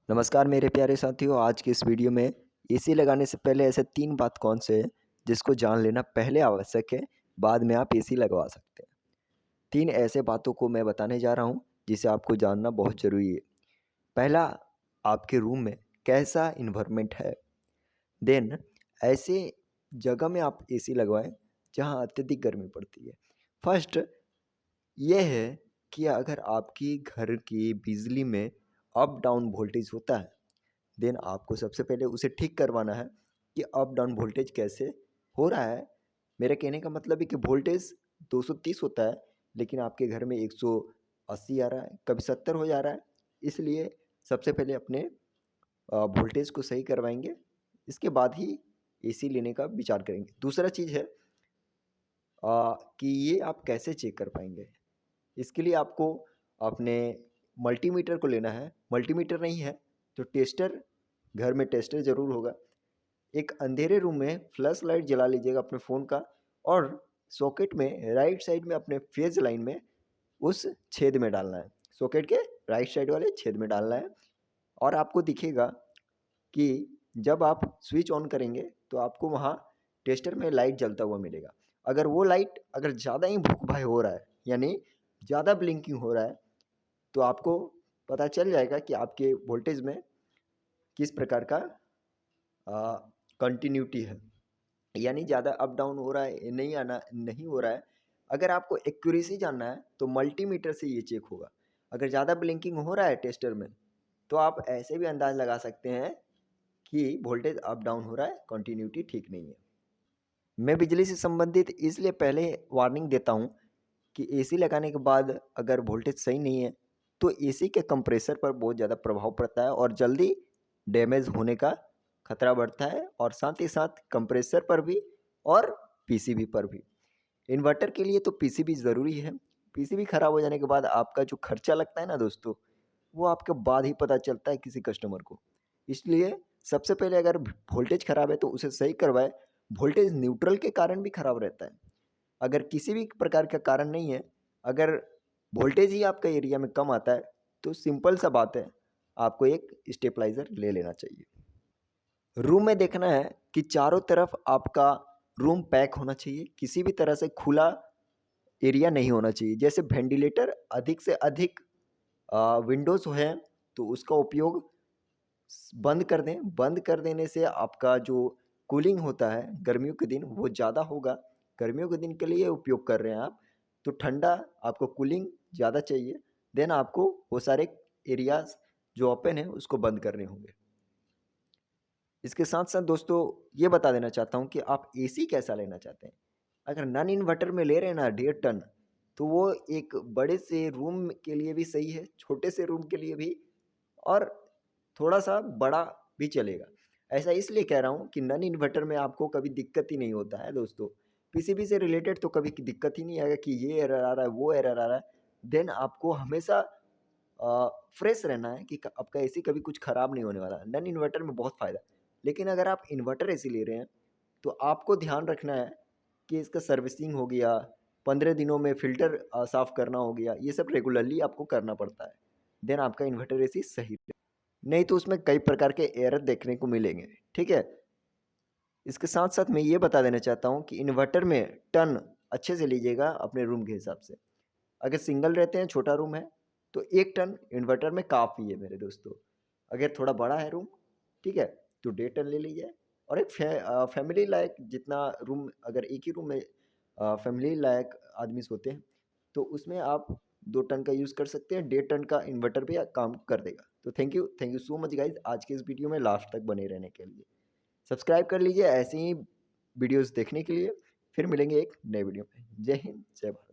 नमस्कार मेरे प्यारे साथियों, आज की इस वीडियो में एसी लगाने से पहले ऐसे 3 बात कौन से हैं जिसको जान लेना पहले आवश्यक है, बाद में आप एसी लगवा सकते हैं। 3 ऐसे बातों को मैं बताने जा रहा हूँ जिसे आपको जानना बहुत ज़रूरी है। पहला, आपके रूम में कैसा एनवायरनमेंट है। देन ऐसे जगह में आप एसी लगवाएँ जहाँ अत्यधिक गर्मी पड़ती है। फर्स्ट ये है कि अगर आपकी घर की बिजली में अप डाउन वोल्टेज होता है, देन आपको सबसे पहले उसे ठीक करवाना है कि अप डाउन वोल्टेज कैसे हो रहा है। मेरे कहने का मतलब है कि वोल्टेज 230 होता है, लेकिन आपके घर में 180 आ रहा है, कभी 70 हो जा रहा है। इसलिए सबसे पहले अपने वोल्टेज को सही करवाएंगे, इसके बाद ही एसी लेने का विचार करेंगे। दूसरा चीज़ है कि ये आप कैसे चेक कर पाएंगे। इसके लिए आपको अपने मल्टीमीटर को लेना है। मल्टीमीटर नहीं है तो टेस्टर, घर में टेस्टर ज़रूर होगा। एक अंधेरे रूम में फ्लैश लाइट जला लीजिएगा अपने फ़ोन का, और सॉकेट में राइट साइड में अपने फेज लाइन में उस छेद में डालना है। सॉकेट के राइट साइड वाले छेद में डालना है, और आपको दिखेगा कि जब आप स्विच ऑन करेंगे तो आपको वहाँ टेस्टर में लाइट जलता हुआ मिलेगा। अगर वो लाइट अगर ज़्यादा ही भुक-भाई हो रहा है, यानी ज़्यादा ब्लिंकिंग हो रहा है, तो आपको पता चल जाएगा कि आपके वोल्टेज में किस प्रकार का कंटिन्यूटी है, यानी ज़्यादा अप डाउन हो रहा है, नहीं हो रहा है। अगर आपको एक्यूरेसी जानना है तो मल्टीमीटर से ये चेक होगा। अगर ज़्यादा ब्लिंकिंग हो रहा है टेस्टर में, तो आप ऐसे भी अंदाज़ लगा सकते हैं कि वोल्टेज अप डाउन हो रहा है, कंटिन्यूटी ठीक नहीं है। मैं बिजली से संबंधित इसलिए पहले वार्निंग देता हूँ कि एसी लगाने के बाद अगर वोल्टेज सही नहीं है, तो एसी के कंप्रेसर पर बहुत ज़्यादा प्रभाव पड़ता है और जल्दी डैमेज होने का खतरा बढ़ता है, और साथ ही साथ कंप्रेसर पर भी और पीसीबी पर भी। इन्वर्टर के लिए तो पीसीबी ज़रूरी है। पीसीबी खराब हो जाने के बाद आपका जो खर्चा लगता है ना दोस्तों, वो आपके बाद ही पता चलता है किसी कस्टमर को। इसलिए सबसे पहले अगर वोल्टेज खराब है तो उसे सही करवाएँ। वोल्टेज न्यूट्रल के कारण भी खराब रहता है। अगर किसी भी प्रकार का कारण नहीं है, अगर वोल्टेज ही आपका एरिया में कम आता है, तो सिंपल सा बात है, आपको एक स्टेबलाइज़र ले लेना चाहिए। रूम में देखना है कि चारों तरफ आपका रूम पैक होना चाहिए, किसी भी तरह से खुला एरिया नहीं होना चाहिए। जैसे वेंटिलेटर अधिक से अधिक विंडोज़ हैं, तो उसका उपयोग बंद कर दें। बंद कर देने से आपका जो कूलिंग होता है गर्मियों के दिन वो ज़्यादा होगा। गर्मियों के दिन के लिए उपयोग कर रहे हैं आप, तो ठंडा आपको कूलिंग ज़्यादा चाहिए। देन आपको वो सारे एरियाज़ जो ओपन है उसको बंद करने होंगे। इसके साथ साथ दोस्तों ये बता देना चाहता हूँ कि आप एसी कैसा लेना चाहते हैं। अगर नॉन इन्वर्टर में ले रहे हैं ना 1.5 टन, तो वो एक बड़े से रूम के लिए भी सही है, छोटे से रूम के लिए भी, और थोड़ा-सा बड़ा भी चलेगा। ऐसा इसलिए कह रहा हूँ कि नॉन इन्वर्टर में आपको कभी दिक्कत ही नहीं होता है दोस्तों। पीसीबी से रिलेटेड तो कभी दिक्कत ही नहीं आएगा कि ये एरर आ रहा है, वो एरर आ रहा है। देन आपको हमेशा फ्रेश रहना है कि आपका एसी कभी कुछ ख़राब नहीं होने वाला है। नॉन इन्वर्टर में बहुत फ़ायदा है। लेकिन अगर आप इन्वर्टर एसी ले रहे हैं, तो आपको ध्यान रखना है कि इसका सर्विसिंग हो गया, 15 दिनों में फ़िल्टर साफ़ करना हो गया, ये सब रेगुलरली आपको करना पड़ता है। देन आपका इन्वर्टर एसी सही, नहीं तो उसमें कई प्रकार के एरर देखने को मिलेंगे, ठीक है? इसके साथ-साथ मैं ये बता देना चाहता हूँ कि इन्वर्टर में टर्न अच्छे से लीजिएगा अपने रूम के हिसाब से। अगर सिंगल रहते हैं, छोटा रूम है, तो 1 टन इन्वर्टर में काफ़ी है मेरे दोस्तों। अगर थोड़ा बड़ा है रूम, ठीक है, तो 1.5 टन ले लीजिए। और एक फैमिली लायक जितना रूम, अगर एक ही रूम में फैमिली लायक आदमी सोते हैं, तो उसमें आप 2 टन का यूज़ कर सकते हैं। 1.5 टन का इन्वर्टर भी काम कर देगा। तो thank you so much guys आज के इस वीडियो में लास्ट तक बने रहने के लिए। सब्सक्राइब कर लीजिए ऐसे ही वीडियोज़ देखने के लिए। फिर मिलेंगे एक नए वीडियो में। जय हिंद, जय भारत।